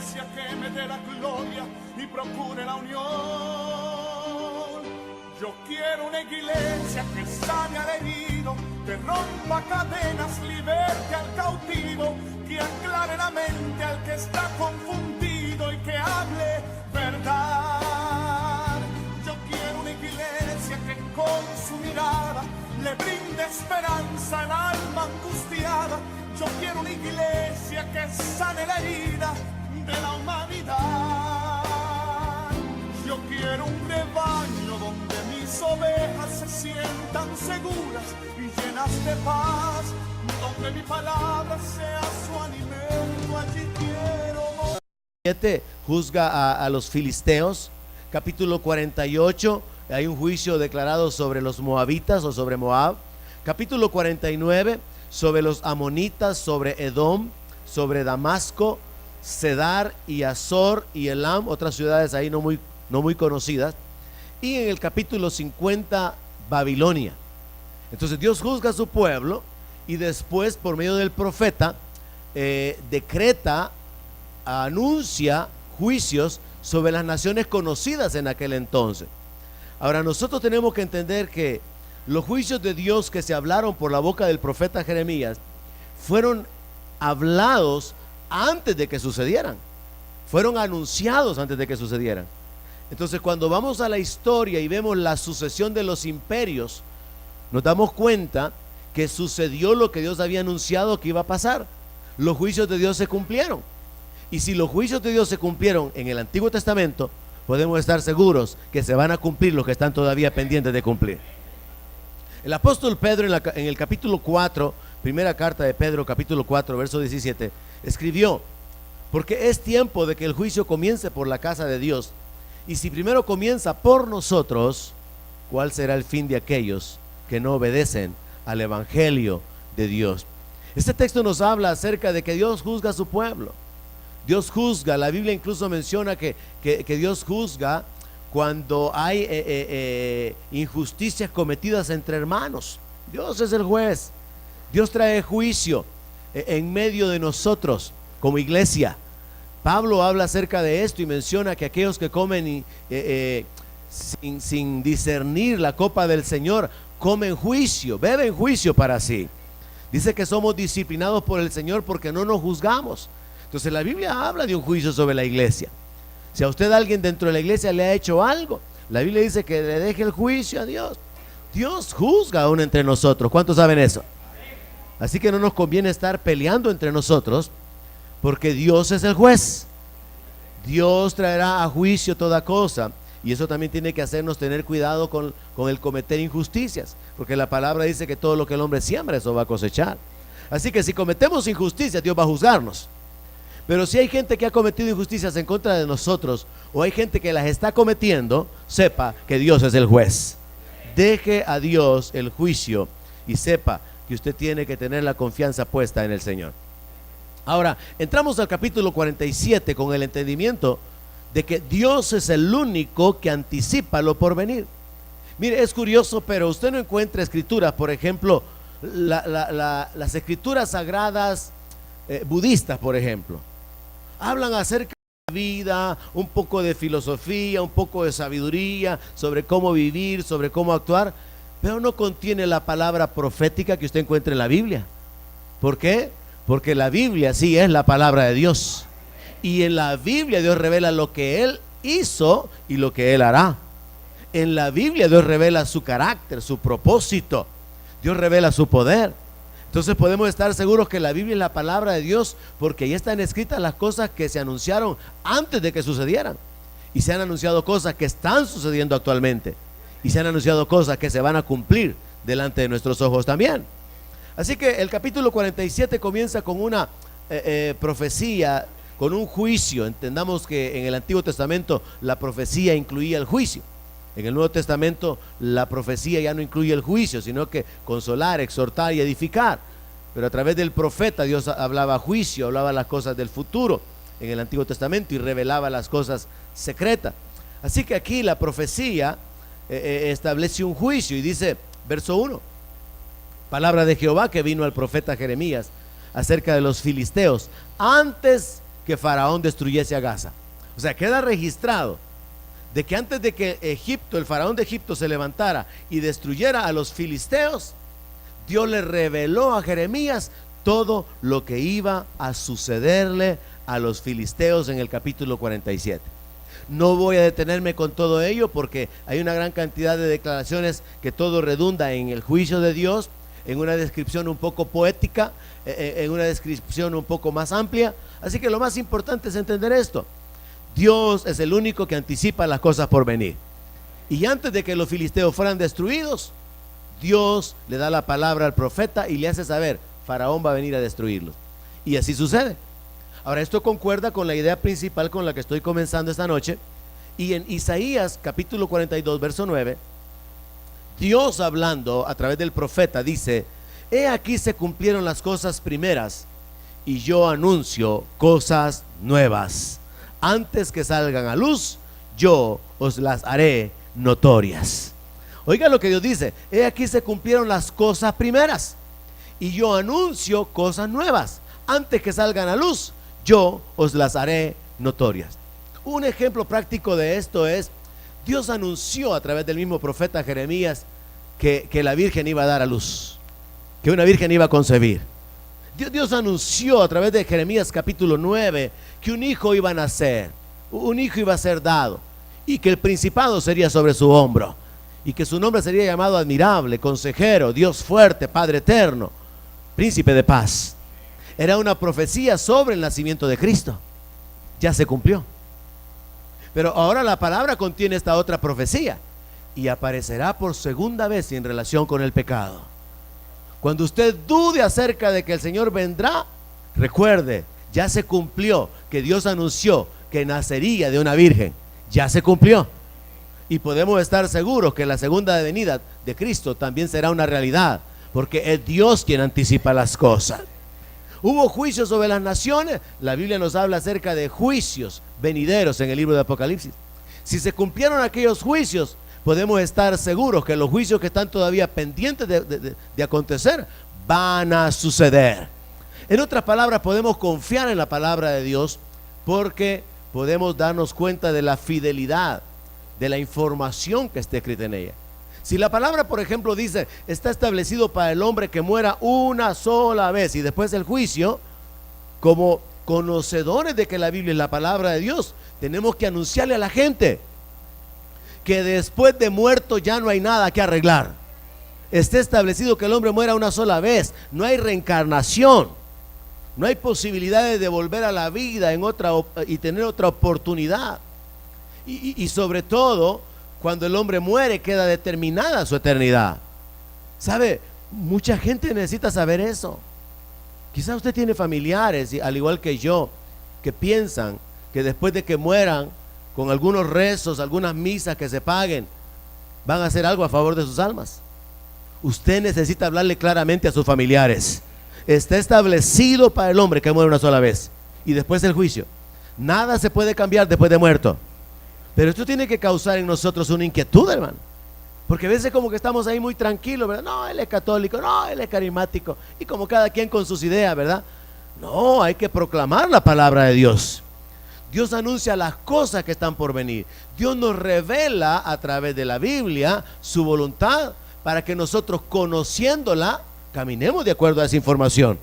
iglesia que me dé la gloria y procure la unión. Yo quiero una iglesia que sane al herido, que rompa cadenas, liberte al cautivo, que aclare la mente al que está confundido y que hable verdad. Yo quiero una iglesia que con su mirada le brinde esperanza al alma angustiada. Yo quiero una iglesia que sane la herida de la humanidad. Yo quiero un rebaño donde mis ovejas se sientan seguras y llenas de paz, donde mi palabra sea su alimento. Allí quiero morir. Juzga a los filisteos. Capítulo 48, hay un juicio declarado sobre los moabitas o sobre Moab. Capítulo 49, sobre los amonitas, sobre Edom, sobre Damasco, Cedar y Azor y Elam, otras ciudades ahí no muy conocidas. Y en el capítulo 50, Babilonia. Entonces Dios juzga a su pueblo y después por medio del profeta decreta, anuncia juicios sobre las naciones conocidas en aquel entonces. Ahora nosotros tenemos que entender que los juicios de Dios que se hablaron por la boca del profeta Jeremías fueron hablados antes de que sucedieran, fueron anunciados antes de que sucedieran. Entonces cuando vamos a la historia y vemos la sucesión de los imperios, nos damos cuenta que sucedió lo que Dios había anunciado que iba a pasar. Los juicios de Dios se cumplieron. Y si los juicios de Dios se cumplieron en el Antiguo Testamento, podemos estar seguros que se van a cumplir los que están todavía pendientes de cumplir. El apóstol Pedro en el capítulo 4, primera carta de Pedro, capítulo 4, verso 17, escribió: porque es tiempo de que el juicio comience por la casa de Dios. Y si primero comienza por nosotros, ¿cuál será el fin de aquellos que no obedecen al evangelio de Dios? Este texto nos habla acerca de que Dios juzga a su pueblo. Dios juzga, la Biblia incluso menciona que Dios juzga cuando hay injusticias cometidas entre hermanos. Dios es el juez. Dios trae juicio en medio de nosotros como iglesia. Pablo habla acerca de esto y menciona que aquellos que comen sin discernir la copa del Señor, comen juicio, beben juicio para sí. Dice que somos disciplinados por el Señor porque no nos juzgamos. Entonces la Biblia habla de un juicio sobre la iglesia. Si a usted alguien dentro de la iglesia le ha hecho algo, la Biblia dice que le deje el juicio a Dios. Dios juzga aún entre nosotros. ¿Cuántos saben eso? Así que no nos conviene estar peleando entre nosotros, porque Dios es el juez. Dios traerá a juicio toda cosa. Y eso también tiene que hacernos tener cuidado con el cometer injusticias, porque la palabra dice que todo lo que el hombre siembra, eso va a cosechar. Así que si cometemos injusticias, Dios va a juzgarnos. Pero si hay gente que ha cometido injusticias en contra de nosotros, o hay gente que las está cometiendo, sepa que Dios es el juez. Deje a Dios el juicio y sepa que usted tiene que tener la confianza puesta en el Señor. Ahora, entramos al capítulo 47 con el entendimiento de que Dios es el único que anticipa lo por venir. Mire, es curioso, pero usted no encuentra escrituras, por ejemplo, las escrituras sagradas budistas, por ejemplo, hablan acerca de la vida, un poco de filosofía, un poco de sabiduría, sobre cómo vivir, sobre cómo actuar, pero no contiene la palabra profética que usted encuentra en la Biblia. ¿Por qué? Porque la Biblia sí es la palabra de Dios. Y en la Biblia Dios revela lo que Él hizo y lo que Él hará. En la Biblia Dios revela su carácter, su propósito. Dios revela su poder. Entonces podemos estar seguros que la Biblia es la palabra de Dios, porque ahí están escritas las cosas que se anunciaron antes de que sucedieran. Y se han anunciado cosas que están sucediendo actualmente. Y se han anunciado cosas que se van a cumplir delante de nuestros ojos también. Así que el capítulo 47 comienza con una profecía, con un juicio. Entendamos que en el Antiguo Testamento la profecía incluía el juicio. En el Nuevo Testamento la profecía ya no incluye el juicio, sino que consolar, exhortar y edificar. Pero a través del profeta Dios hablaba juicio, hablaba las cosas del futuro en el Antiguo Testamento y revelaba las cosas secretas. Así que aquí la profecía establece un juicio y dice, verso 1, palabra de Jehová que vino al profeta Jeremías acerca de los filisteos, antes que Faraón destruyese a Gaza. O sea, queda registrado de que antes de que Egipto, el faraón de Egipto, se levantara y destruyera a los filisteos, Dios le reveló a Jeremías todo lo que iba a sucederle a los filisteos en el capítulo 47. No voy a detenerme con todo ello porque hay una gran cantidad de declaraciones que todo redunda en el juicio de Dios, en una descripción un poco poética, en una descripción un poco más amplia. Así que lo más importante es entender esto: Dios es el único que anticipa las cosas por venir. Y antes de que los filisteos fueran destruidos, Dios le da la palabra al profeta y le hace saber: Faraón va a venir a destruirlos. Y así sucede. Ahora, esto concuerda con la idea principal con la que estoy comenzando esta noche. Y en Isaías capítulo 42 verso 9, Dios, hablando a través del profeta, dice: he aquí se cumplieron las cosas primeras, y yo anuncio cosas nuevas. Antes que salgan a luz, yo os las haré notorias. Oiga lo que Dios dice: he aquí se cumplieron las cosas primeras, y yo anuncio cosas nuevas. Antes que salgan a luz, yo os las haré notorias. Un ejemplo práctico de esto es: Dios anunció a través del mismo profeta Jeremías que la virgen iba a dar a luz, que una virgen iba a concebir. Dios anunció a través de Jeremías capítulo 9 que un hijo iba a nacer, un hijo iba a ser dado, y que el principado sería sobre su hombro, y que su nombre sería llamado Admirable, Consejero, Dios Fuerte, Padre Eterno, Príncipe de Paz. Era una profecía sobre el nacimiento de Cristo. Ya se cumplió. Pero ahora la palabra contiene esta otra profecía: y aparecerá por segunda vez en relación con el pecado. Cuando usted dude acerca de que el Señor vendrá, recuerde, ya se cumplió, que Dios anunció que nacería de una virgen. Ya se cumplió. Y podemos estar seguros que la segunda venida de Cristo también será una realidad, porque es Dios quien anticipa las cosas. Hubo juicios sobre las naciones. La Biblia nos habla acerca de juicios venideros en el libro de Apocalipsis. Si se cumplieron aquellos juicios, podemos estar seguros que los juicios que están todavía pendientes de acontecer van a suceder. En otras palabras, podemos confiar en la palabra de Dios porque podemos darnos cuenta de la fidelidad de la información que está escrita en ella. Si la palabra, por ejemplo, dice: está establecido para el hombre que muera una sola vez y después del juicio, como conocedores de que la Biblia es la palabra de Dios, tenemos que anunciarle a la gente que después de muerto ya no hay nada que arreglar. Está establecido que el hombre muera una sola vez. No hay reencarnación, no hay posibilidades de volver a la vida en otra y tener otra oportunidad. Y sobre todo, cuando el hombre muere, queda determinada su eternidad. ¿Sabe? Mucha gente necesita saber eso. Quizás usted tiene familiares, al igual que yo, que piensan que después de que mueran, con algunos rezos, algunas misas que se paguen, van a hacer algo a favor de sus almas. Usted necesita hablarle claramente a sus familiares: está establecido para el hombre que muere una sola vez, y después del juicio. Nada se puede cambiar después de muerto. Pero esto tiene que causar en nosotros una inquietud, hermano, porque a veces como que estamos ahí muy tranquilos, ¿verdad? No, él es católico, no, él es carismático, y como cada quien con sus ideas, ¿verdad? No, hay que proclamar la palabra de Dios. Dios anuncia las cosas que están por venir. Dios nos revela a través de la Biblia su voluntad para que nosotros, conociéndola, caminemos de acuerdo a esa información,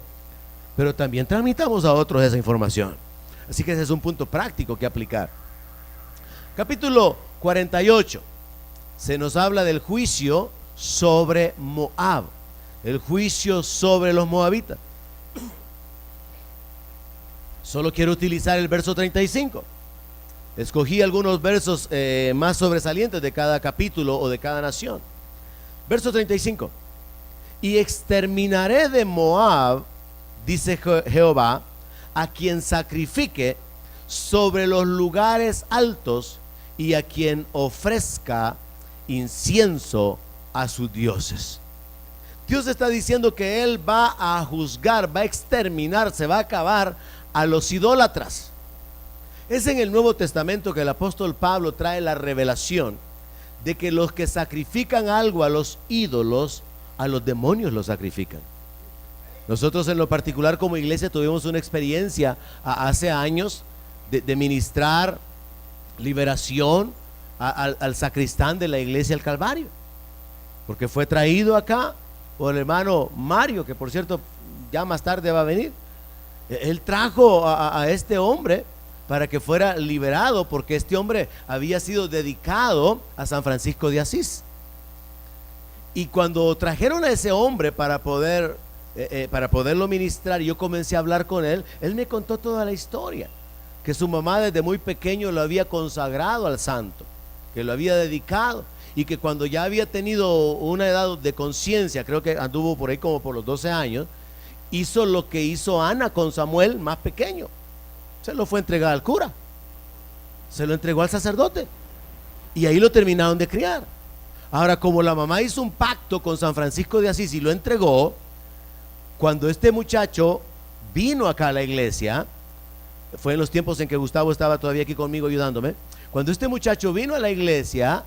pero también transmitamos a otros esa información. Así que ese es un punto práctico que aplicar. Capítulo 48 se nos habla del juicio sobre Moab, el juicio sobre los moabitas. Solo quiero utilizar el verso 35. Escogí algunos versos más sobresalientes de cada capítulo o de cada nación. Verso 35: y exterminaré de Moab, dice Jehová, a quien sacrifique sobre los lugares altos y a quien ofrezca incienso a sus dioses. Dios está diciendo que Él va a juzgar, va a exterminar, se va a acabar a los idólatras. Es en el Nuevo Testamento que el apóstol Pablo trae la revelación de que los que sacrifican algo a los ídolos, a los demonios los sacrifican. Nosotros en lo particular como iglesia tuvimos una experiencia hace años de ministrar liberación al sacristán de la iglesia del Calvario, porque fue traído acá por el hermano Mario, que por cierto ya más tarde va a venir. Él trajo a este hombre para que fuera liberado, porque este hombre había sido dedicado a San Francisco de Asís. Y cuando trajeron a ese hombre para poderlo ministrar, yo comencé a hablar con él. Él me contó toda la historia, que su mamá desde muy pequeño lo había consagrado al santo, que lo había dedicado, y que cuando ya había tenido una edad de conciencia, creo que anduvo por ahí como por los 12 años, hizo lo que hizo Ana con Samuel más pequeño. Se lo fue a entregar al cura, se lo entregó al sacerdote, y ahí lo terminaron de criar. Ahora, como la mamá hizo un pacto con San Francisco de Asís y lo entregó, cuando este muchacho vino acá a la iglesia, fue en los tiempos en que Gustavo estaba todavía aquí conmigo ayudándome. Cuando este muchacho vino a la iglesia,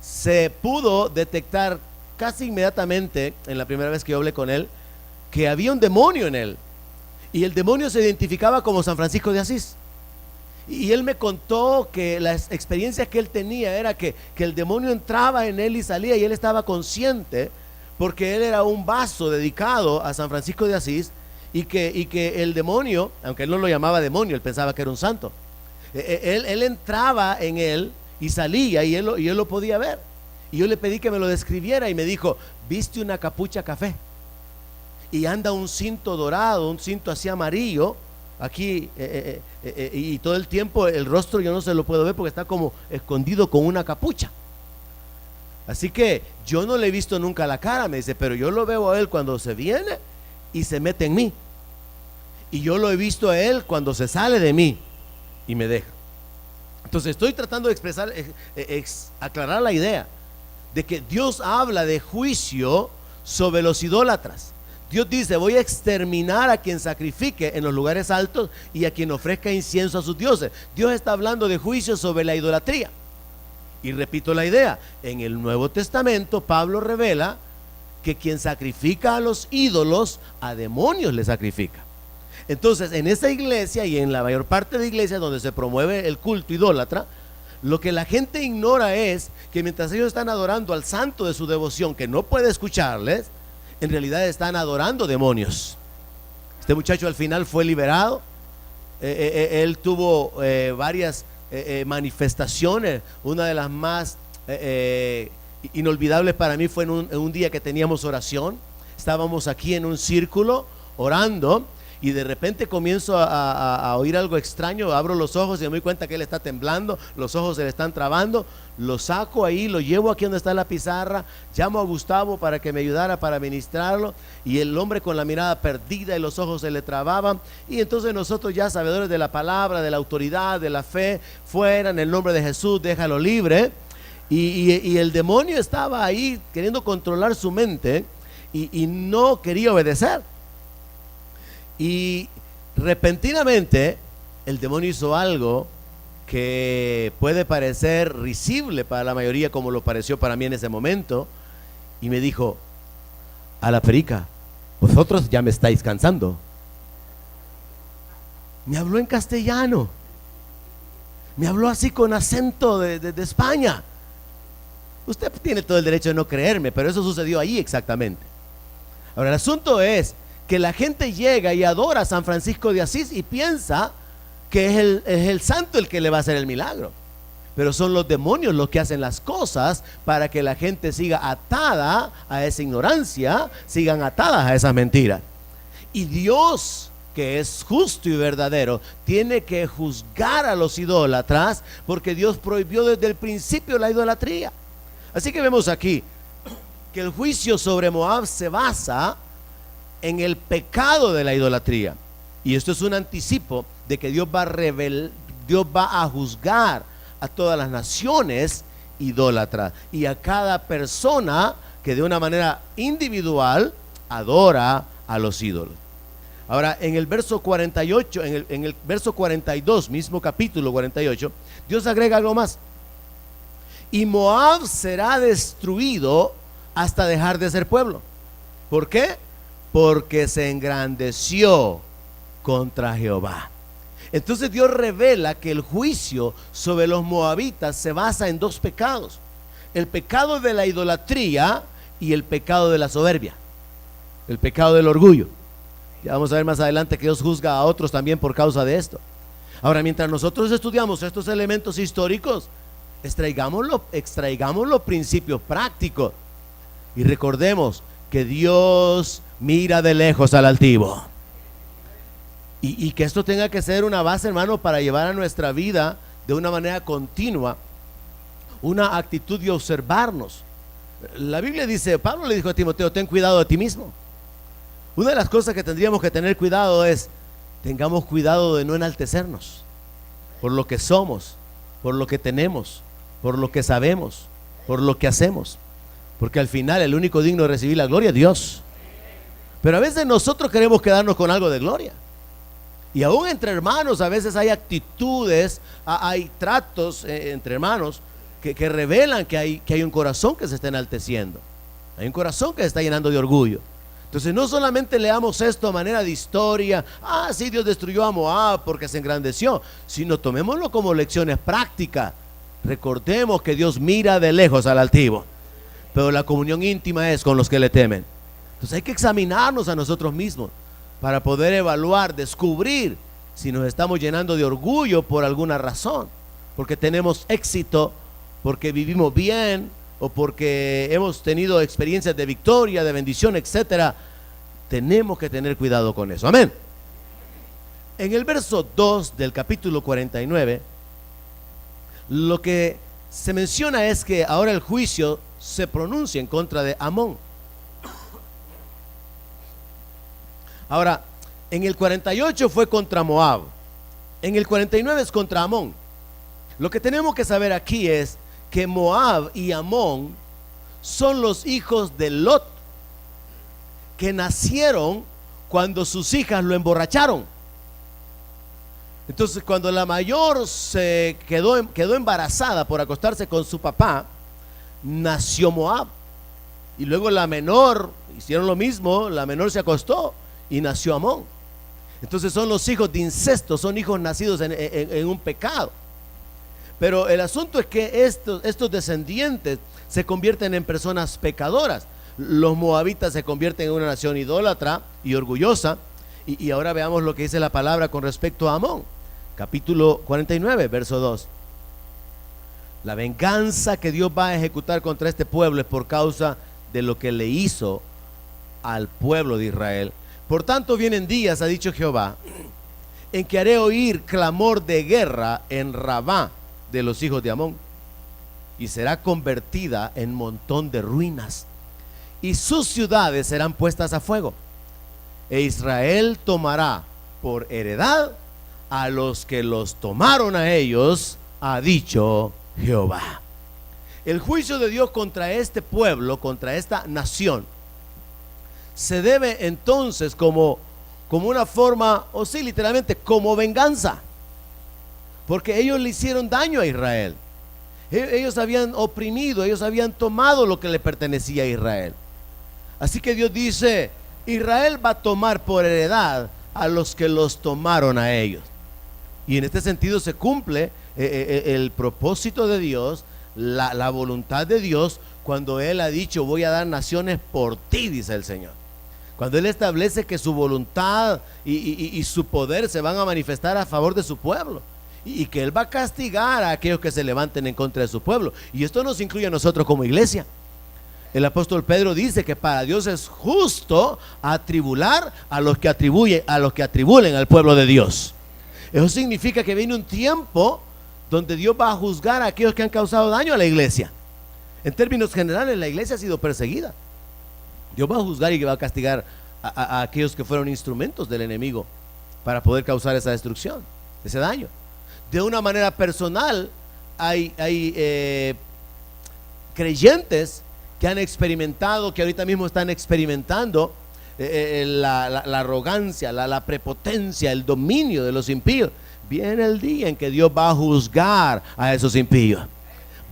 se pudo detectar casi inmediatamente, en la primera vez que yo hablé con él, que había un demonio en él, y el demonio se identificaba como San Francisco de Asís. Y él me contó que las experiencias que él tenía era que el demonio entraba en él y salía, y él estaba consciente, porque él era un vaso dedicado a San Francisco de Asís, y que el demonio, aunque él no lo llamaba demonio, él pensaba que era un santo, él entraba en él y salía, y él lo podía ver. Y yo le pedí que me lo describiera, y me dijo: viste una capucha café y anda un cinto dorado, un cinto así amarillo aquí, y todo el tiempo el rostro yo no se lo puedo ver porque está como escondido con una capucha. Así que yo no le he visto nunca la cara, me dice, pero yo lo veo a él cuando se viene y se mete en mí, y yo lo he visto a él cuando se sale de mí y me deja. Entonces estoy tratando de expresar, aclarar la idea de que Dios habla de juicio sobre los idólatras. Dios dice: voy a exterminar a quien sacrifique en los lugares altos y a quien ofrezca incienso a sus dioses. Dios está hablando de juicio sobre la idolatría. Y repito la idea, en el Nuevo Testamento Pablo revela que quien sacrifica a los ídolos, a demonios le sacrifica. Entonces, en esa iglesia y en la mayor parte de iglesias donde se promueve el culto idólatra, lo que la gente ignora es que mientras ellos están adorando al santo de su devoción, que no puede escucharles, en realidad están adorando demonios. Este muchacho al final fue liberado. Él tuvo varias manifestaciones. Una de las más inolvidables para mí fue en un día que teníamos oración. Estábamos aquí en un círculo orando, y de repente comienzo a oír algo extraño. Abro los ojos y me doy cuenta que él está temblando, los ojos se le están trabando. Lo saco ahí, lo llevo aquí donde está la pizarra, llamo a Gustavo para que me ayudara para ministrarlo, y el hombre con la mirada perdida y los ojos se le trababan. Y entonces nosotros, ya sabedores de la palabra, de la autoridad, de la fe, fuera en el nombre de Jesús, déjalo libre. Y el demonio estaba ahí queriendo controlar su mente, y no quería obedecer. Y repentinamente el demonio hizo algo que puede parecer risible para la mayoría, como lo pareció para mí en ese momento, y me dijo: a la perica, vosotros ya me estáis cansando. Me habló en castellano, me habló así con acento de España. Usted tiene todo el derecho de no creerme, pero eso sucedió ahí exactamente. Ahora, el asunto es que la gente llega y adora a San Francisco de Asís y piensa que es el santo el que le va a hacer el milagro, pero son los demonios los que hacen las cosas para que la gente siga atada a esa ignorancia, sigan atadas a esas mentiras. Y Dios, que es justo y verdadero, tiene que juzgar a los idólatras, porque Dios prohibió desde el principio la idolatría. Así que vemos aquí que el juicio sobre Moab se basa en el pecado de la idolatría, y esto es un anticipo de que Dios va a juzgar a todas las naciones idólatras y a cada persona que de una manera individual adora a los ídolos. Ahora, en el verso 48, en el verso 42, mismo capítulo 48, Dios agrega algo más: y Moab será destruido hasta dejar de ser pueblo. ¿Por qué? porque se engrandeció contra Jehová. Entonces Dios revela que el juicio sobre los moabitas se basa en dos pecados: el pecado de la idolatría y el pecado de la soberbia, el pecado del orgullo. Ya vamos a ver más adelante que Dios juzga a otros también por causa de esto. Ahora, mientras nosotros estudiamos estos elementos históricos, extraigamos los principios prácticos y recordemos que Dios mira de lejos al altivo. Y que esto tenga que ser una base, hermano, para llevar a nuestra vida de una manera continua una actitud de observarnos. La Biblia dice, Pablo le dijo a Timoteo: ten cuidado de ti mismo. Una de las cosas que tendríamos que tener cuidado es, tengamos cuidado de no enaltecernos por lo que somos, por lo que tenemos, por lo que sabemos, por lo que hacemos, porque al final el único digno de recibir la gloria es Dios. Pero a veces nosotros queremos quedarnos con algo de gloria. Y aún entre hermanos a veces hay actitudes, hay tratos entre hermanos que revelan que hay un corazón que se está enalteciendo, hay un corazón que se está llenando de orgullo. Entonces no solamente leamos esto a manera de historia, sí, Dios destruyó a Moab porque se engrandeció, sino tomémoslo como lecciones prácticas. Recordemos que Dios mira de lejos al altivo, pero la comunión íntima es con los que le temen. Entonces hay que examinarnos a nosotros mismos para poder evaluar, descubrir si nos estamos llenando de orgullo por alguna razón, porque tenemos éxito, porque vivimos bien, o porque hemos tenido experiencias de victoria, de bendición, etcétera. Tenemos que tener cuidado con eso. Amén. En el verso 2 del capítulo 49, lo que se menciona es que ahora el juicio se pronuncia en contra de Amón. Ahora, en el 48 fue contra Moab, en el 49 es contra Amón. Lo que tenemos que saber aquí es que Moab y Amón son los hijos de Lot, que nacieron cuando sus hijas lo emborracharon. Entonces, cuando la mayor se quedó embarazada por acostarse con su papá, nació Moab. Y luego la menor hicieron lo mismo, la menor se acostó y nació Amón. Entonces son los hijos de incesto, son hijos nacidos en un pecado. Pero el asunto es que estos descendientes se convierten en personas pecadoras. Los moabitas se convierten en una nación idólatra y orgullosa. Y ahora veamos lo que dice la palabra con respecto a Amón. Capítulo 49, verso 2. La venganza que Dios va a ejecutar contra este pueblo es por causa de lo que le hizo al pueblo de Israel. Por tanto vienen días, ha dicho Jehová, en que haré oír clamor de guerra en Rabá de los hijos de Amón, y será convertida en montón de ruinas, y sus ciudades serán puestas a fuego, e Israel tomará por heredad a los que los tomaron a ellos, ha dicho Jehová. El juicio de Dios contra este pueblo, contra esta nación, se debe entonces como una forma, o sí, literalmente como venganza, porque ellos le hicieron daño a Israel. Ellos habían oprimido, ellos habían tomado lo que le pertenecía a Israel. Así que Dios dice: Israel va a tomar por heredad a los que los tomaron a ellos. Y en este sentido se cumple el propósito de Dios, la voluntad de Dios, cuando Él ha dicho: voy a dar naciones por ti, dice el Señor. Cuando Él establece que su voluntad y su poder se van a manifestar a favor de su pueblo, y que Él va a castigar a aquellos que se levanten en contra de su pueblo. Y esto nos incluye a nosotros como iglesia. El apóstol Pedro dice que para Dios es justo atribular a los que atribulen al pueblo de Dios. Eso significa que viene un tiempo donde Dios va a juzgar a aquellos que han causado daño a la iglesia. En términos generales, la iglesia ha sido perseguida. Dios va a juzgar y va a castigar a aquellos que fueron instrumentos del enemigo para poder causar esa destrucción, ese daño. De una manera personal, hay creyentes que han experimentado, que ahorita mismo están experimentando la arrogancia, la prepotencia, el dominio de los impíos. Viene el día en que Dios va a juzgar a esos impíos,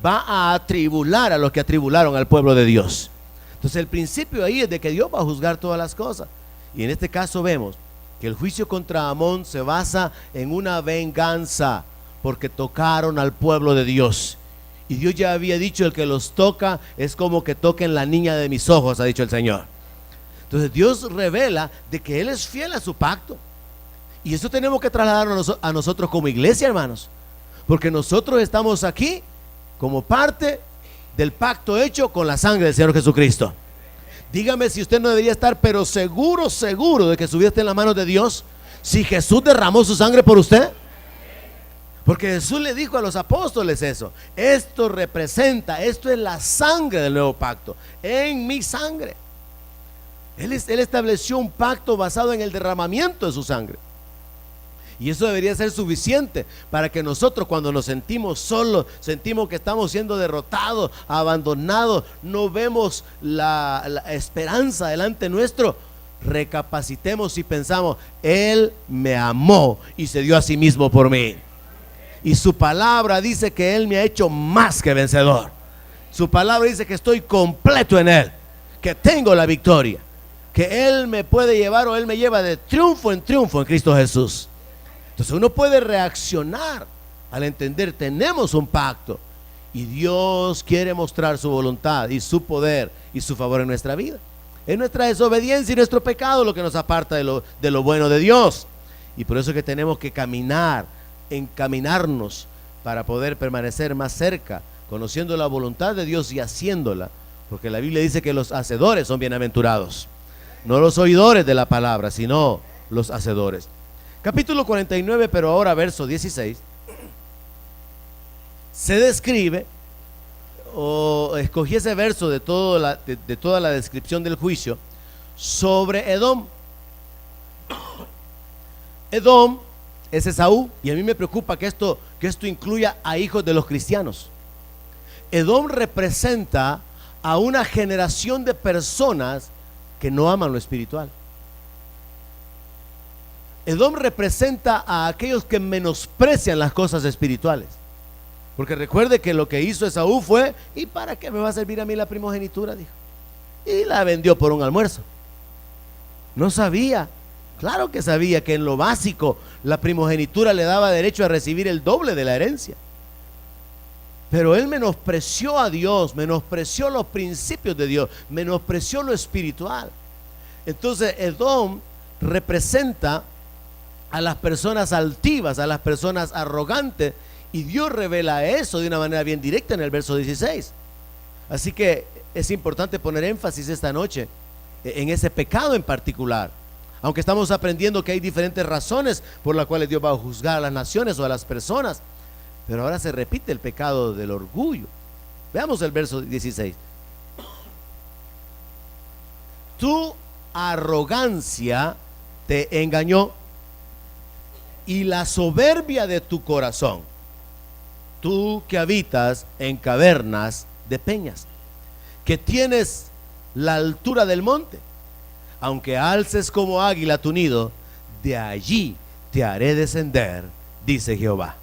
va a atribular a los que atribularon al pueblo de Dios. Entonces el principio ahí es de que Dios va a juzgar todas las cosas. Y en este caso vemos que el juicio contra Amón se basa en una venganza porque tocaron al pueblo de Dios. Y Dios ya había dicho: el que los toca es como que toquen la niña de mis ojos, ha dicho el Señor. Entonces Dios revela de que Él es fiel a su pacto. Y eso tenemos que trasladarlo a nosotros como iglesia, hermanos, porque nosotros estamos aquí como parte del pacto hecho con la sangre del Señor Jesucristo. Dígame si usted no debería estar pero seguro de que su vida está en las manos de Dios, si Jesús derramó su sangre por usted. Porque Jesús le dijo a los apóstoles eso: esto representa, esto es la sangre del nuevo pacto, en mi sangre. Él estableció un pacto basado en el derramamiento de su sangre. Y eso debería ser suficiente para que nosotros, cuando nos sentimos solos, sentimos que estamos siendo derrotados, abandonados, no vemos la esperanza delante nuestro, recapacitemos y pensamos: Él me amó y se dio a sí mismo por mí. Y su palabra dice que Él me ha hecho más que vencedor. Su palabra dice que estoy completo en Él, que tengo la victoria, que Él me puede llevar o Él me lleva de triunfo en Cristo Jesús. Entonces uno puede reaccionar al entender: tenemos un pacto y Dios quiere mostrar su voluntad y su poder y su favor en nuestra vida. Es nuestra desobediencia y nuestro pecado lo que nos aparta de lo bueno de Dios. Y por eso es que tenemos que encaminarnos para poder permanecer más cerca, conociendo la voluntad de Dios y haciéndola, porque la Biblia dice que los hacedores son bienaventurados, no los oidores de la palabra, sino los hacedores. Capítulo 49, pero ahora verso 16, se describe, o escogí ese verso de toda la descripción del juicio sobre Edom. Edom es Esaú, y a mí me preocupa que esto incluya a hijos de los cristianos. Edom representa a una generación de personas que no aman lo espiritual. Edom representa a aquellos que menosprecian las cosas espirituales. Porque recuerde que lo que hizo Esaú fue: ¿y para qué me va a servir a mí la primogenitura?, dijo. Y la vendió por un almuerzo. No sabía, claro que sabía que en lo básico la primogenitura le daba derecho a recibir el doble de la herencia. Pero él menospreció a Dios, menospreció los principios de Dios, menospreció lo espiritual. Entonces Edom representa a las personas altivas, a las personas arrogantes, y Dios revela eso de una manera bien directa en el verso 16. Así que es importante poner énfasis esta noche en ese pecado en particular, aunque estamos aprendiendo que hay diferentes razones por las cuales Dios va a juzgar a las naciones o a las personas, pero ahora se repite el pecado del orgullo. Veamos el verso 16. Tu arrogancia te engañó y la soberbia de tu corazón, tú que habitas en cavernas de peñas, que tienes la altura del monte, aunque alces como águila tu nido, de allí te haré descender, dice Jehová.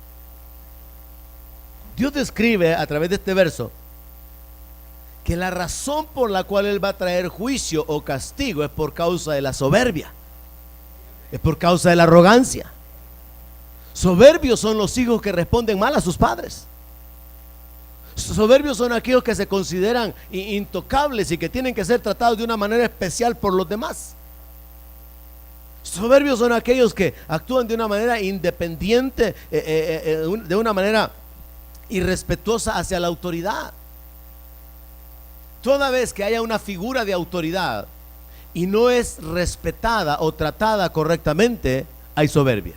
Dios describe a través de este verso que la razón por la cual Él va a traer juicio o castigo es por causa de la soberbia, es por causa de la arrogancia. Soberbios son los hijos que responden mal a sus padres. Soberbios son aquellos que se consideran intocables y que tienen que ser tratados de una manera especial por los demás. Soberbios son aquellos que actúan de una manera independiente, de una manera irrespetuosa hacia la autoridad. Toda vez que haya una figura de autoridad y no es respetada o tratada correctamente, hay soberbia.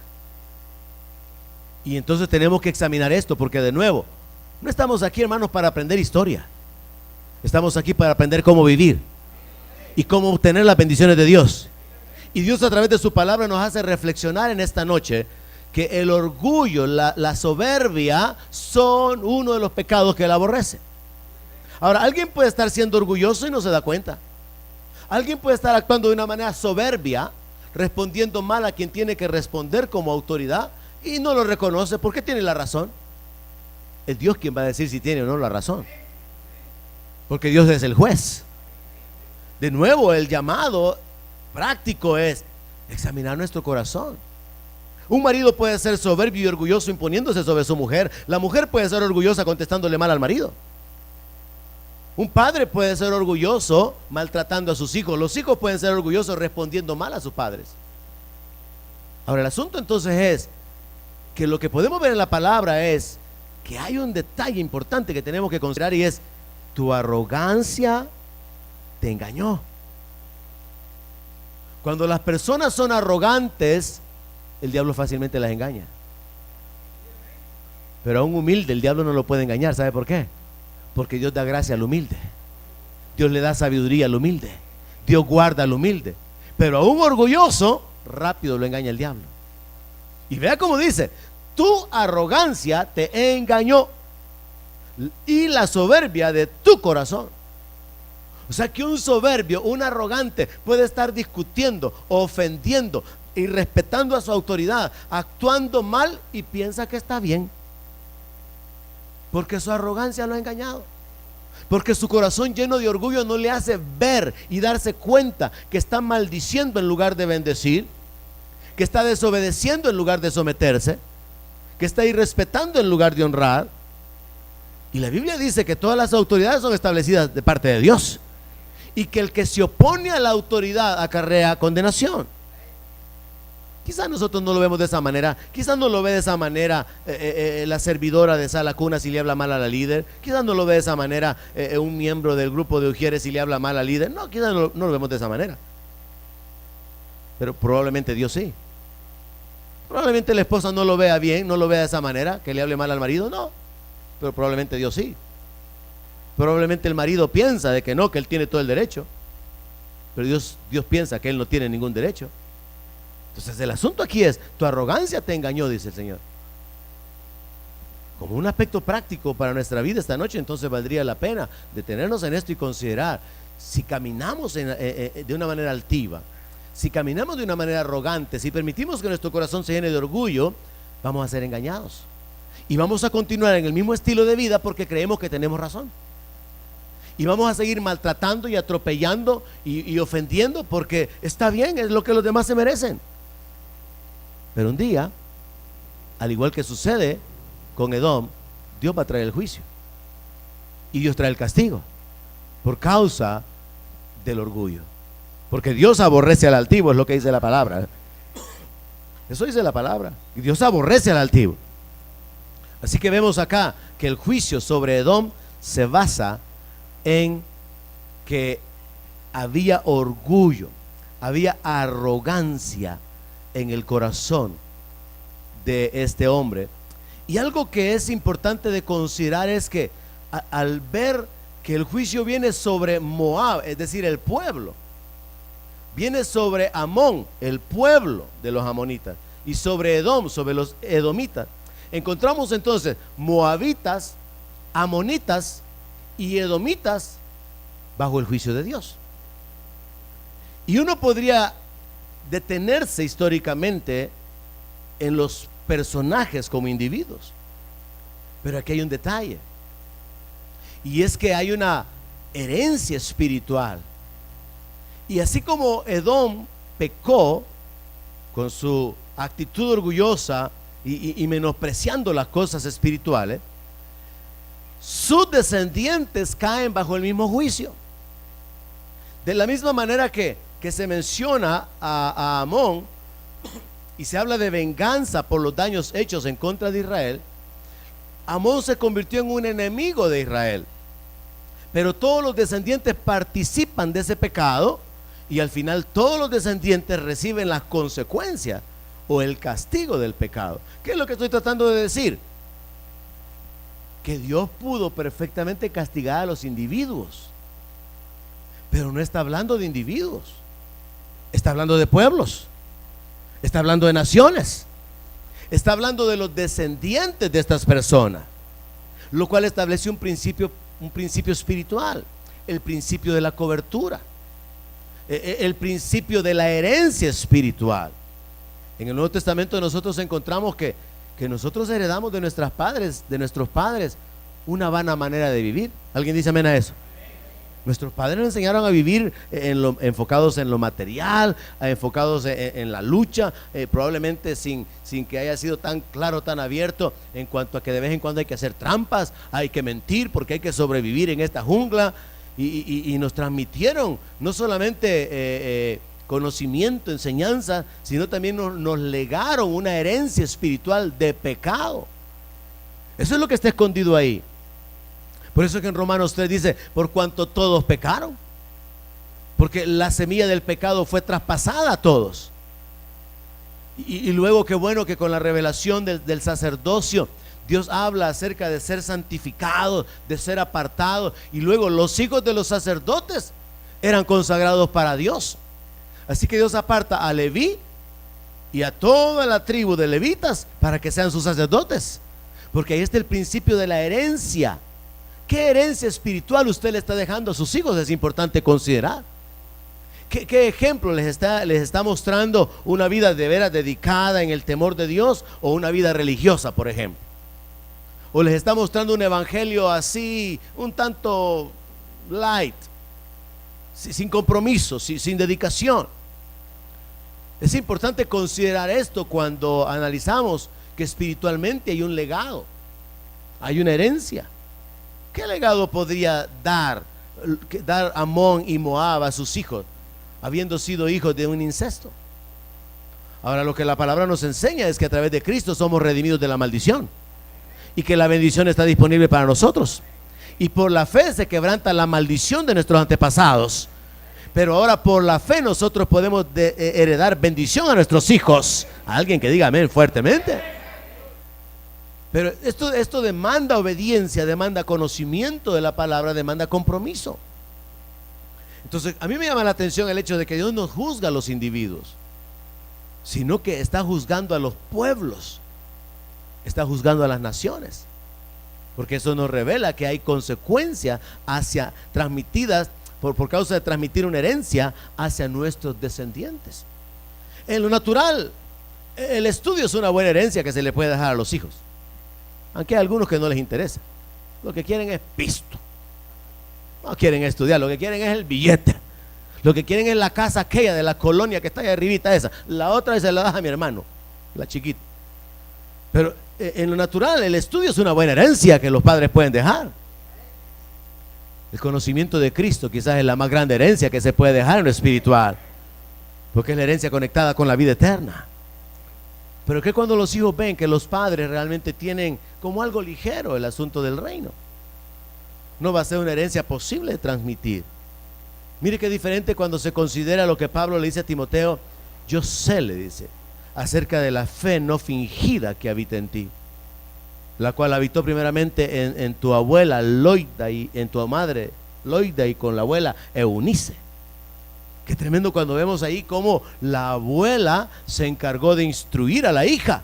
Y entonces tenemos que examinar esto, porque de nuevo, no estamos aquí, hermanos, para aprender historia. Estamos aquí para aprender cómo vivir y cómo obtener las bendiciones de Dios. Y Dios, a través de su palabra, nos hace reflexionar en esta noche que el orgullo, la soberbia son uno de los pecados que Él aborrece. Ahora, alguien puede estar siendo orgulloso y no se da cuenta. Alguien puede estar actuando de una manera soberbia, respondiendo mal a quien tiene que responder como autoridad, y no lo reconoce porque tiene la razón. Es Dios quien va a decir si tiene o no la razón, porque Dios es el juez. De nuevo, el llamado práctico es examinar nuestro corazón. Un marido puede ser soberbio y orgulloso imponiéndose sobre su mujer. La mujer puede ser orgullosa contestándole mal al marido. Un padre puede ser orgulloso maltratando a sus hijos. Los hijos pueden ser orgullosos respondiendo mal a sus padres. Ahora el asunto entonces es que lo que podemos ver en la palabra es que hay un detalle importante que tenemos que considerar, y es: tu arrogancia te engañó. Cuando las personas son arrogantes, el diablo fácilmente las engaña. Pero a un humilde el diablo no lo puede engañar. ¿Sabe por qué? Porque Dios da gracia al humilde. Dios le da sabiduría al humilde. Dios guarda al humilde. Pero a un orgulloso rápido lo engaña el diablo. Y vea cómo dice: tu arrogancia te engañó y la soberbia de tu corazón. O sea que un soberbio, un arrogante puede estar discutiendo, ofendiendo y respetando a su autoridad, actuando mal, y piensa que está bien, porque su arrogancia lo ha engañado, porque su corazón lleno de orgullo no le hace ver y darse cuenta que está maldiciendo en lugar de bendecir, que está desobedeciendo en lugar de someterse, que está irrespetando en lugar de honrar. Y la Biblia dice que todas las autoridades son establecidas de parte de Dios, y que el que se opone a la autoridad acarrea condenación. Quizás nosotros no lo vemos de esa manera. Quizás no lo ve de esa manera la servidora de sala cuna si le habla mal a la líder. Quizás no lo ve de esa manera un miembro del grupo de ujieres si le habla mal al líder. No, quizás no lo vemos de esa manera. Pero probablemente Dios sí. Probablemente la esposa no lo vea bien, no lo vea de esa manera, que le hable mal al marido. No, pero probablemente Dios sí. Probablemente el marido piensa de que no, que él tiene todo el derecho, pero Dios piensa que él no tiene ningún derecho. Entonces el asunto aquí es: tu arrogancia te engañó, dice el Señor. Como un aspecto práctico para nuestra vida esta noche, entonces valdría la pena detenernos en esto y considerar: si caminamos de una manera altiva, si caminamos de una manera arrogante, si permitimos que nuestro corazón se llene de orgullo, vamos a ser engañados y vamos a continuar en el mismo estilo de vida porque creemos que tenemos razón. Y vamos a seguir maltratando y atropellando y ofendiendo porque está bien, es lo que los demás se merecen. Pero un día, al igual que sucede con Edom, Dios va a traer el juicio. Y Dios trae el castigo por causa del orgullo. Porque Dios aborrece al altivo, es lo que dice la palabra. Eso dice la palabra. Y Dios aborrece al altivo. Así que vemos acá que el juicio sobre Edom se basa en que había orgullo, había arrogancia en el corazón de este hombre. Y algo que es importante de considerar es que al ver que el juicio viene sobre Moab, es decir, el pueblo, viene sobre Amón, el pueblo de los amonitas, y sobre Edom, sobre los edomitas, encontramos entonces moabitas, amonitas y edomitas bajo el juicio de Dios. Y uno podría detenerse históricamente en los personajes como individuos, pero aquí hay un detalle, y es que hay una herencia espiritual. Y así como Edom pecó con su actitud orgullosa y menospreciando las cosas espirituales, sus descendientes caen bajo el mismo juicio. De la misma manera que se menciona a Amón y se habla de venganza por los daños hechos en contra de Israel, Amón se convirtió en un enemigo de Israel. Pero todos los descendientes participan de ese pecado, y al final todos los descendientes reciben las consecuencias o el castigo del pecado. ¿Qué es lo que estoy tratando de decir? Que Dios pudo perfectamente castigar a los individuos, pero no está hablando de individuos, está hablando de pueblos, está hablando de naciones, está hablando de los descendientes de estas personas, lo cual establece un principio espiritual, el principio de la cobertura, el principio de la herencia espiritual. En el Nuevo Testamento nosotros encontramos que nosotros heredamos de nuestros padres, una vana manera de vivir. ¿Alguien dice amén a eso? Nuestros padres nos enseñaron a vivir enfocados en lo material, enfocados en la lucha, probablemente sin que haya sido tan claro, tan abierto en cuanto a que de vez en cuando hay que hacer trampas, hay que mentir porque hay que sobrevivir en esta jungla. Y nos transmitieron no solamente conocimiento, enseñanza, sino también nos legaron una herencia espiritual de pecado. Eso es lo que está escondido ahí. Por eso es que en Romanos 3 dice: por cuanto todos pecaron, porque la semilla del pecado fue traspasada a todos. Y luego, qué bueno que con la revelación del sacerdocio Dios habla acerca de ser santificados, de ser apartados. Y luego los hijos de los sacerdotes eran consagrados para Dios. Así que Dios aparta a Leví y a toda la tribu de levitas para que sean sus sacerdotes, porque ahí está el principio de la herencia. ¿Qué herencia espiritual usted le está dejando a sus hijos? Es importante considerar. ¿Qué ejemplo les está mostrando? ¿Una vida de veras dedicada en el temor de Dios o una vida religiosa, por ejemplo? ¿O les está mostrando un evangelio así, un tanto light, sin compromiso, sin dedicación? Es importante considerar esto cuando analizamos que espiritualmente hay un legado, hay una herencia. ¿Qué legado podría dar Amón y Moab a sus hijos, habiendo sido hijos de un incesto? Ahora, lo que la palabra nos enseña es que a través de Cristo somos redimidos de la maldición y que la bendición está disponible para nosotros. Y por la fe se quebranta la maldición de nuestros antepasados. Pero ahora por la fe nosotros podemos heredar bendición a nuestros hijos. ¿A alguien que diga amén fuertemente? Pero esto demanda obediencia, demanda conocimiento de la palabra, demanda compromiso. Entonces, a mí me llama la atención el hecho de que Dios no juzga a los individuos, sino que está juzgando a los pueblos, está juzgando a las naciones, porque eso nos revela que hay consecuencias transmitidas por causa de transmitir una herencia hacia nuestros descendientes. En lo natural, el estudio es una buena herencia que se le puede dejar a los hijos, aunque hay algunos que no les interesa. Lo que quieren es pisto, no quieren estudiar, lo que quieren es el billete, lo que quieren es la casa aquella de la colonia que está ahí arribita esa, la otra se la da a mi hermano, la chiquita. Pero en lo natural el estudio es una buena herencia que los padres pueden dejar. El conocimiento de Cristo quizás es la más grande herencia que se puede dejar en lo espiritual, porque es la herencia conectada con la vida eterna. Pero que cuando los hijos ven que los padres realmente tienen como algo ligero el asunto del reino, no va a ser una herencia posible de transmitir. Mire qué diferente cuando se considera lo que Pablo le dice a Timoteo. Yo sé, le dice, acerca de la fe no fingida que habita en ti, la cual habitó primeramente en tu abuela Loida y en tu madre Loida y con la abuela Eunice. Qué tremendo cuando vemos ahí cómo la abuela se encargó de instruir a la hija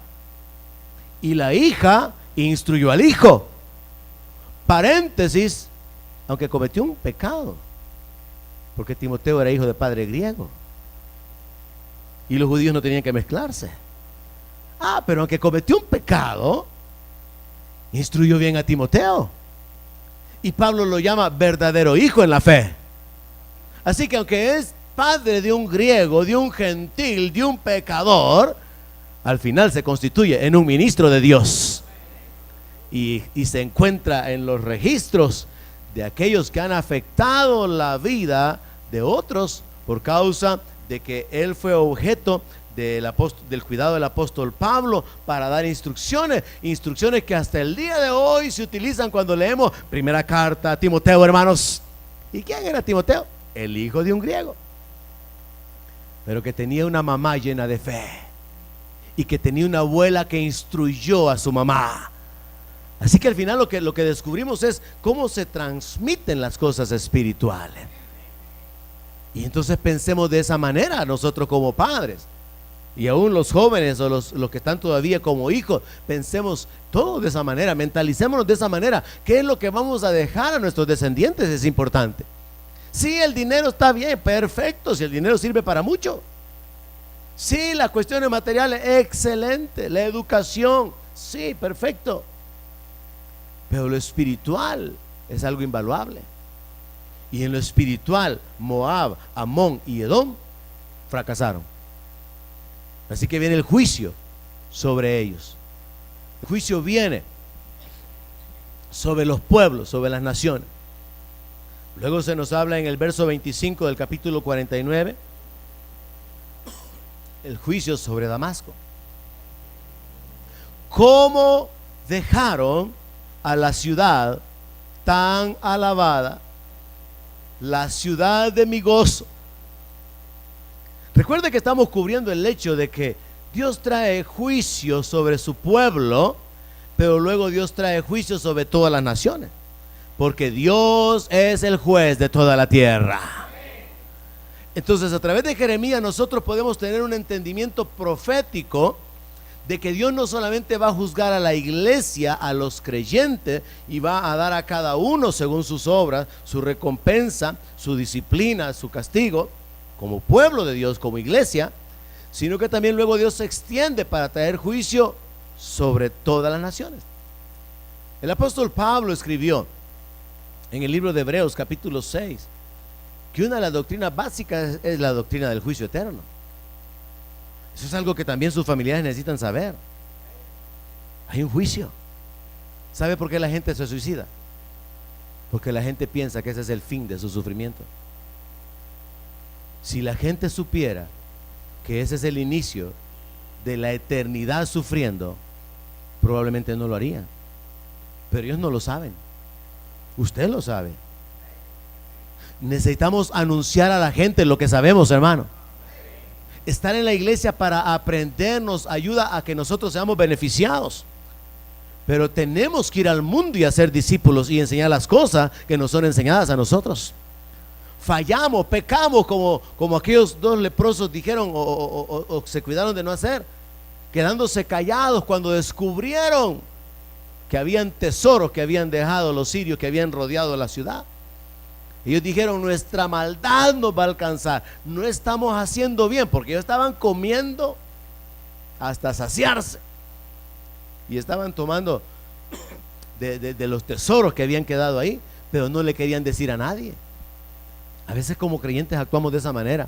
y la hija instruyó al hijo. Paréntesis, aunque cometió un pecado, porque Timoteo era hijo de padre griego y los judíos no tenían que mezclarse. Pero aunque cometió un pecado, instruyó bien a Timoteo, y Pablo lo llama verdadero hijo en la fe. Así que aunque es padre de un griego, de un gentil, de un pecador, al final se constituye en un ministro de Dios y se encuentra en los registros de aquellos que han afectado la vida de otros por causa de que él fue objeto del cuidado del apóstol Pablo para dar instrucciones que hasta el día de hoy se utilizan cuando leemos primera carta a Timoteo, hermanos. ¿Y quién era Timoteo? El hijo de un griego, pero que tenía una mamá llena de fe y que tenía una abuela que instruyó a su mamá. Así que al final lo que descubrimos es cómo se transmiten las cosas espirituales. Y entonces pensemos de esa manera nosotros como padres, y aún los jóvenes o los que están todavía como hijos, pensemos todos de esa manera, mentalicémonos de esa manera. ¿Qué es lo que vamos a dejar a nuestros descendientes? Es importante. Si el dinero está bien, perfecto, si el dinero sirve para mucho. Sí, las cuestiones materiales, excelente. La educación, sí, perfecto. Pero lo espiritual es algo invaluable. Y en lo espiritual, Moab, Amón y Edom fracasaron. Así que viene el juicio sobre ellos. El juicio viene sobre los pueblos, sobre las naciones. Luego se nos habla en el verso 25 del capítulo 49, el juicio sobre Damasco. ¿Cómo dejaron a la ciudad tan alabada, la ciudad de mi gozo? Recuerde que estamos cubriendo el hecho de que Dios trae juicio sobre su pueblo, pero luego Dios trae juicio sobre todas las naciones, porque Dios es el juez de toda la tierra. Entonces, a través de Jeremías nosotros podemos tener un entendimiento profético de que Dios no solamente va a juzgar a la iglesia, a los creyentes, y va a dar a cada uno según sus obras, su recompensa, su disciplina, su castigo, como pueblo de Dios, como iglesia, sino que también luego Dios se extiende para traer juicio sobre todas las naciones. El apóstol Pablo escribió en el libro de Hebreos capítulo 6 que una de las doctrinas básicas es la doctrina del juicio eterno. Eso es algo que también sus familiares necesitan saber. Hay un juicio. ¿Sabe por qué la gente se suicida? Porque la gente piensa que ese es el fin de su sufrimiento. Si la gente supiera que ese es el inicio de la eternidad sufriendo, probablemente no lo harían. Pero ellos no lo saben. Usted lo sabe. Necesitamos anunciar a la gente lo que sabemos, hermano. Estar en la iglesia para aprender nos ayuda a que nosotros seamos beneficiados. Pero tenemos que ir al mundo y hacer discípulos y enseñar las cosas que nos son enseñadas a nosotros. Fallamos, pecamos como aquellos dos leprosos dijeron o se cuidaron de no hacer, quedándose callados cuando descubrieron que habían tesoros que habían dejado los sirios que habían rodeado la ciudad. Ellos dijeron: nuestra maldad nos va a alcanzar, no estamos haciendo bien, porque ellos estaban comiendo hasta saciarse y estaban tomando de los tesoros que habían quedado ahí, pero no le querían decir a nadie. A veces como creyentes actuamos de esa manera.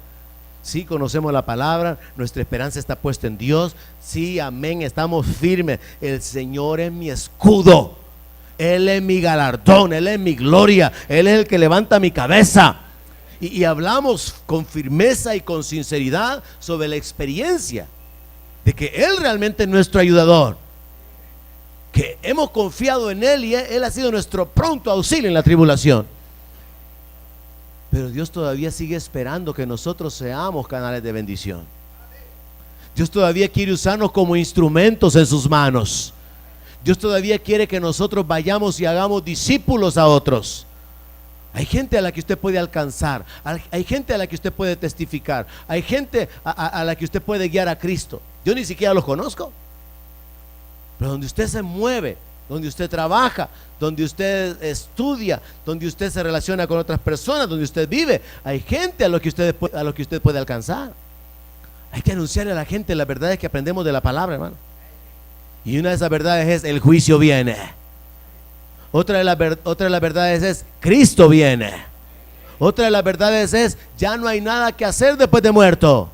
Sí, conocemos la palabra, nuestra esperanza está puesta en Dios. Sí, amén, estamos firmes. El Señor es mi escudo, Él es mi galardón, Él es mi gloria, Él es el que levanta mi cabeza. Y hablamos con firmeza y con sinceridad sobre la experiencia de que Él realmente es nuestro ayudador, que hemos confiado en Él y Él ha sido nuestro pronto auxilio en la tribulación. Pero Dios todavía sigue esperando que nosotros seamos canales de bendición. Dios todavía quiere usarnos como instrumentos en sus manos. Dios todavía quiere que nosotros vayamos y hagamos discípulos a otros. Hay gente a la que usted puede alcanzar, hay gente a la que usted puede testificar, hay gente a la que usted puede guiar a Cristo. Yo ni siquiera los conozco, pero donde usted se mueve, donde usted trabaja, donde usted estudia, donde usted se relaciona con otras personas, donde usted vive, hay gente a lo que usted puede alcanzar. Hay que anunciarle a la gente las verdades que aprendemos de la palabra, hermano. Y una de esas verdades es: el juicio viene. Otra de las verdades es: Cristo viene. Otra de las verdades es: ya no hay nada que hacer después de muerto.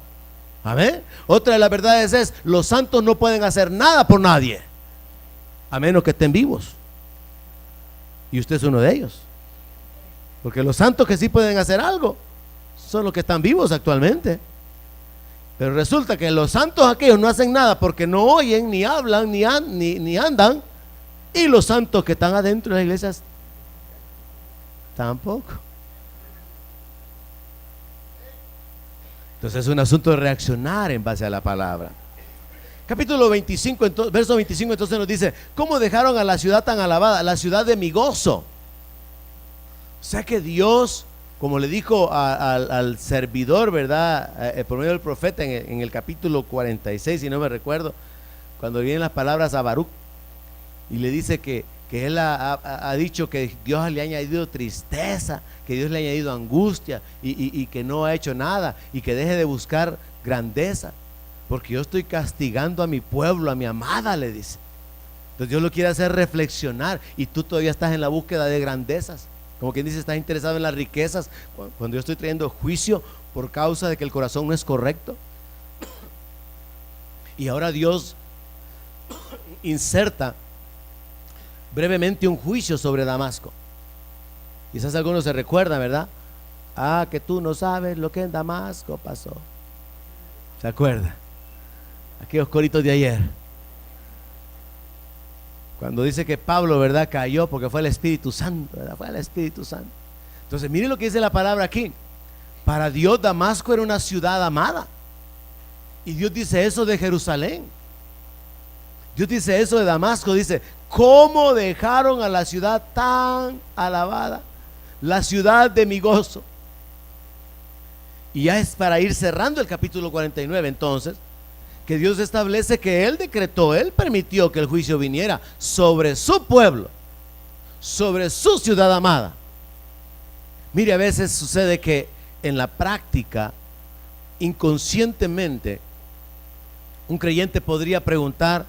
Amén. Otra de las verdades es: los santos no pueden hacer nada por nadie, a menos que estén vivos. Y usted es uno de ellos. Porque los santos que sí pueden hacer algo son los que están vivos actualmente. Pero resulta que los santos aquellos no hacen nada porque no oyen, ni hablan, ni andan. Y los santos que están adentro de las iglesias tampoco. Entonces es un asunto de reaccionar en base a la palabra. Capítulo 25, verso 25 entonces nos dice: ¿cómo dejaron a la ciudad tan alabada, la ciudad de mi gozo? O sea que Dios, como le dijo al servidor, ¿verdad? Por medio del profeta en el capítulo 46, si no me recuerdo, cuando vienen las palabras a Baruch y le dice que él ha dicho que Dios le ha añadido tristeza, que Dios le ha añadido angustia y que no ha hecho nada y que deje de buscar grandeza, porque yo estoy castigando a mi pueblo, a mi amada, le dice. Entonces Dios lo quiere hacer reflexionar, y tú todavía estás en la búsqueda de grandezas. Como quien dice, estás interesado en las riquezas cuando yo estoy trayendo juicio por causa de que el corazón no es correcto. Y ahora Dios inserta brevemente un juicio sobre Damasco. Quizás algunos se recuerdan, ¿verdad? Ah, que tú no sabes lo que en Damasco pasó. ¿Se acuerda? Aquellos coritos de ayer. Cuando dice que Pablo, ¿verdad?, cayó porque fue el Espíritu Santo, ¿verdad? Fue el Espíritu Santo. Entonces, mire lo que dice la palabra aquí. Para Dios Damasco era una ciudad amada. Y Dios dice eso de Jerusalén. Dios dice eso de Damasco. Dice, ¿cómo dejaron a la ciudad tan alabada? La ciudad de mi gozo. Y ya es para ir cerrando el capítulo 49 entonces, que Dios establece que Él decretó, Él permitió que el juicio viniera sobre su pueblo, sobre su ciudad amada. Mire, a veces sucede que en la práctica, inconscientemente, un creyente podría preguntar,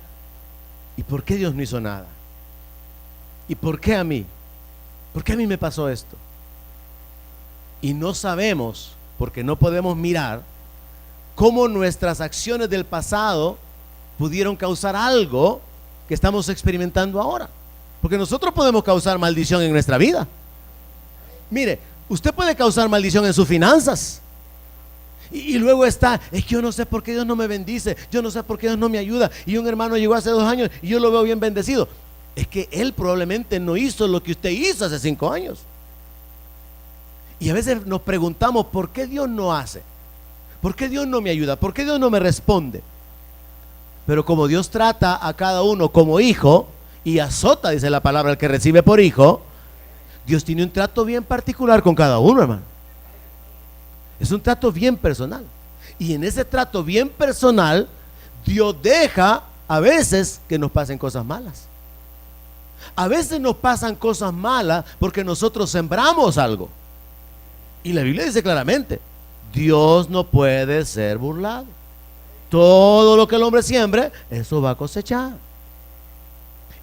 ¿y por qué Dios no hizo nada? ¿Y por qué a mí? ¿Por qué a mí me pasó esto? Y no sabemos, porque no podemos mirar cómo nuestras acciones del pasado pudieron causar algo que estamos experimentando ahora. Porque nosotros podemos causar maldición en nuestra vida. Mire, usted puede causar maldición en sus finanzas. Y luego está, es que yo no sé por qué Dios no me bendice, yo no sé por qué Dios no me ayuda. Y un hermano llegó hace 2 años y yo lo veo bien bendecido. Es que él probablemente no hizo lo que usted hizo hace 5 años. Y a veces nos preguntamos, ¿por qué Dios no hace? ¿Por qué Dios no me ayuda? ¿Por qué Dios no me responde? Pero como Dios trata a cada uno como hijo y azota, dice la palabra, al que recibe por hijo, Dios tiene un trato bien particular con cada uno, hermano. Es un trato bien personal. Y en ese trato bien personal, Dios deja a veces que nos pasen cosas malas. A veces nos pasan cosas malas porque nosotros sembramos algo. Y la Biblia dice claramente, Dios no puede ser burlado. Todo lo que el hombre siembre, eso va a cosechar.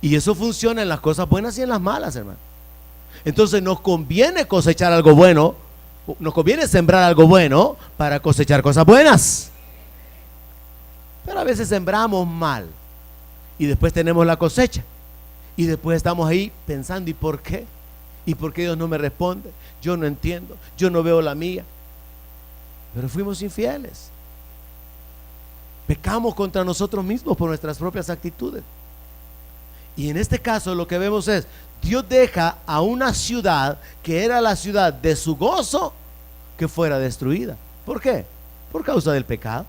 Y eso funciona en las cosas buenas y en las malas, hermano. Entonces nos conviene cosechar algo bueno, nos conviene sembrar algo bueno para cosechar cosas buenas. Pero a veces sembramos mal y después tenemos la cosecha. Y después estamos ahí pensando, ¿y por qué? ¿Y por qué Dios no me responde? Yo no entiendo, yo no veo la mía. Pero fuimos infieles. Pecamos contra nosotros mismos por nuestras propias actitudes. Y en este caso lo que vemos es, Dios deja a una ciudad que era la ciudad de su gozo que fuera destruida. ¿Por qué? Por causa del pecado.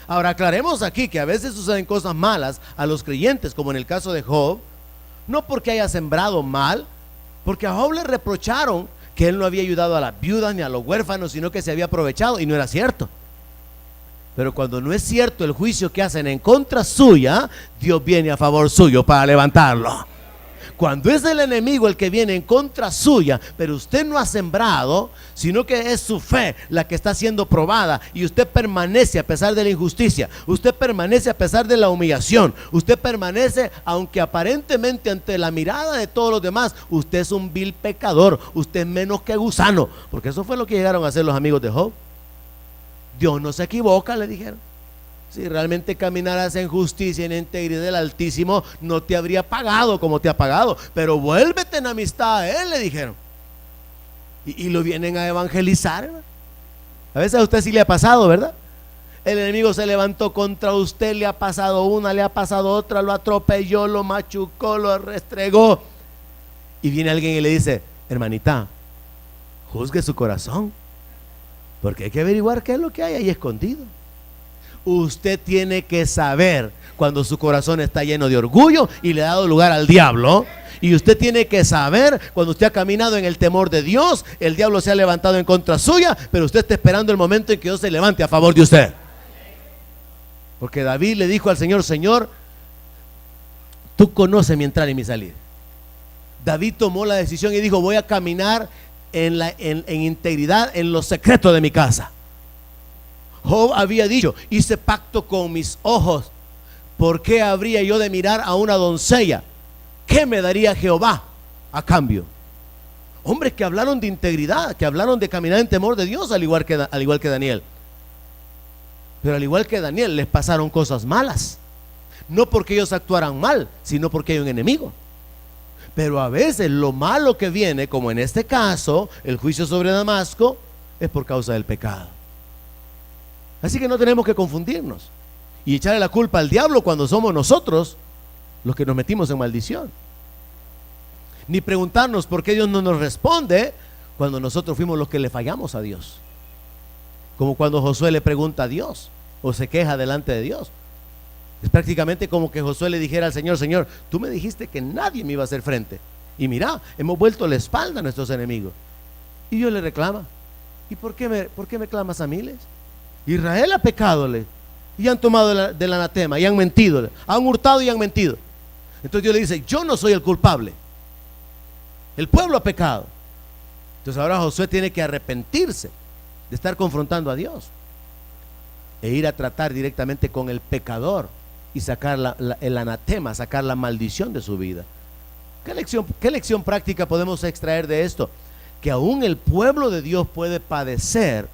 Ahora aclaremos aquí que a veces suceden cosas malas a los creyentes, como en el caso de Job, no porque haya sembrado mal, porque a Job le reprocharon que él no había ayudado a las viudas ni a los huérfanos, sino que se había aprovechado, y no era cierto. Pero cuando no es cierto el juicio que hacen en contra suya, Dios viene a favor suyo para levantarlo. Cuando es el enemigo el que viene en contra suya, pero usted no ha sembrado, sino que es su fe la que está siendo probada, y usted permanece a pesar de la injusticia, usted permanece a pesar de la humillación, usted permanece aunque aparentemente ante la mirada de todos los demás, usted es un vil pecador, usted es menos que gusano, porque eso fue lo que llegaron a hacer los amigos de Job. Dios no se equivoca, le dijeron. Si realmente caminaras en justicia y en integridad del Altísimo, no te habría pagado como te ha pagado, pero vuélvete en amistad a Él, le dijeron. Y lo vienen a evangelizar, ¿verdad? A veces a usted sí le ha pasado, ¿verdad? El enemigo se levantó contra usted, le ha pasado una, le ha pasado otra, lo atropelló, lo machucó, lo restregó. Y viene alguien y le dice, hermanita, juzgue su corazón, porque hay que averiguar qué es lo que hay ahí escondido. Usted tiene que saber cuando su corazón está lleno de orgullo y le ha dado lugar al diablo. Y usted tiene que saber cuando usted ha caminado en el temor de Dios, el diablo se ha levantado en contra suya, pero usted está esperando el momento en que Dios se levante a favor de usted. Porque David le dijo al Señor, Señor, tú conoces mi entrar y mi salir. David tomó la decisión y dijo, voy a caminar en integridad en los secretos de mi casa. Job había dicho, hice pacto con mis ojos, ¿por qué habría yo de mirar a una doncella? ¿Qué me daría Jehová a cambio? Hombres que hablaron de integridad, que hablaron de caminar en temor de Dios, al igual que Daniel. Pero al igual que Daniel, les pasaron cosas malas. No porque ellos actuaran mal, sino porque hay un enemigo. Pero a veces lo malo que viene, como en este caso, el juicio sobre Damasco, es por causa del pecado. Así que no tenemos que confundirnos y echarle la culpa al diablo cuando somos nosotros los que nos metimos en maldición. Ni preguntarnos por qué Dios no nos responde cuando nosotros fuimos los que le fallamos a Dios. Como cuando Josué le pregunta a Dios o se queja delante de Dios. Es prácticamente como que Josué le dijera al Señor: Señor, tú me dijiste que nadie me iba a hacer frente, y mira, hemos vuelto la espalda a nuestros enemigos. Y Dios le reclama: ¿y por qué me clamas a mí? Israel ha pecado, y han tomado del anatema, y han mentido, han hurtado y han mentido. Entonces Dios le dice: yo no soy el culpable, el pueblo ha pecado. Entonces ahora Josué tiene que arrepentirse de estar confrontando a Dios e ir a tratar directamente con el pecador y sacar el anatema, sacar la maldición de su vida. ¿Qué lección práctica podemos extraer de esto? Que aún el pueblo de Dios puede padecer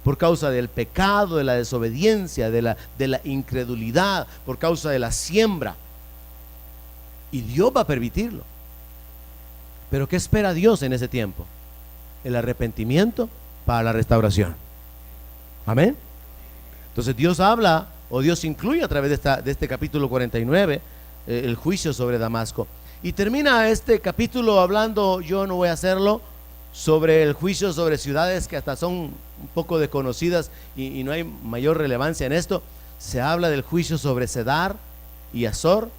por causa del pecado, de la desobediencia, de la incredulidad, por causa de la siembra. Y Dios va a permitirlo. Pero ¿qué espera Dios en ese tiempo? El arrepentimiento para la restauración. Amén. Entonces Dios habla, o Dios incluye a través de este capítulo 49 el juicio sobre Damasco. Y termina este capítulo hablando, yo no voy a hacerlo, sobre el juicio sobre ciudades que hasta son un poco desconocidas y no hay mayor relevancia en esto. Se habla del juicio sobre Cedar y Azor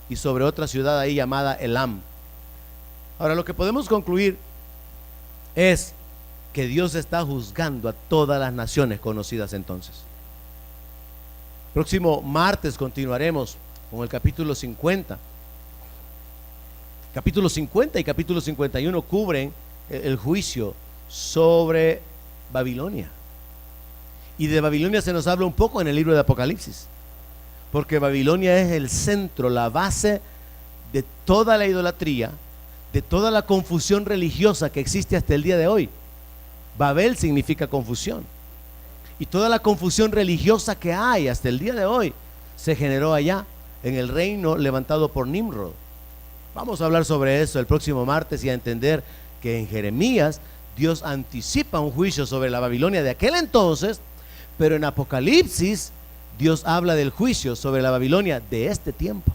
y sobre otra ciudad ahí llamada Elam. Ahora, lo que podemos concluir es que Dios está juzgando a todas las naciones conocidas entonces. Próximo martes continuaremos con el capítulo 50. Capítulo 50 y capítulo 51 cubren el juicio sobre Babilonia. Y de Babilonia se nos habla un poco en el libro de Apocalipsis, porque Babilonia es el centro, la base de toda la idolatría, de toda la confusión religiosa que existe hasta el día de hoy. Babel significa confusión, y toda la confusión religiosa que hay hasta el día de hoy se generó allá, en el reino levantado por Nimrod. Vamos a hablar sobre eso el próximo martes y a entender que en Jeremías Dios anticipa un juicio sobre la Babilonia de aquel entonces, pero en Apocalipsis Dios habla del juicio sobre la Babilonia de este tiempo,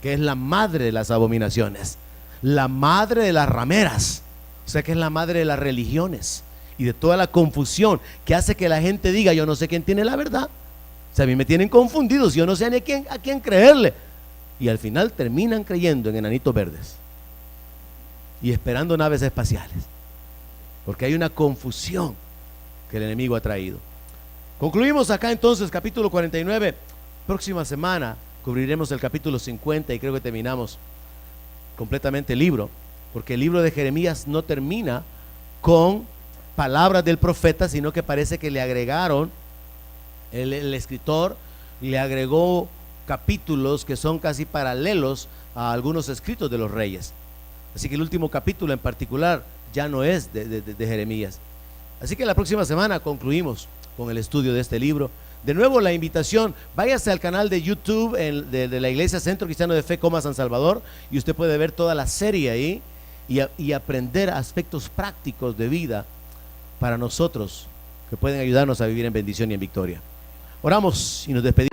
que es la madre de las abominaciones, la madre de las rameras, o sea que es la madre de las religiones y de toda la confusión que hace que la gente diga: yo no sé quién tiene la verdad, o sea, a mí me tienen confundidos, yo no sé a quién creerle, y al final terminan creyendo en enanitos verdes y esperando naves espaciales, porque hay una confusión que el enemigo ha traído. Concluimos acá entonces capítulo 49. Próxima semana cubriremos el capítulo 50 y creo que terminamos completamente el libro, porque el libro de Jeremías no termina con palabras del profeta, sino que parece que le agregaron, el escritor le agregó capítulos que son casi paralelos a algunos escritos de los reyes. Así que el último capítulo en particular ya no es de Jeremías. Así que la próxima semana concluimos con el estudio de este libro. De nuevo la invitación, váyase al canal de YouTube de la Iglesia Centro Cristiano de Fe, San Salvador, y usted puede ver toda la serie ahí y aprender aspectos prácticos de vida para nosotros que pueden ayudarnos a vivir en bendición y en victoria. Oramos y nos despedimos.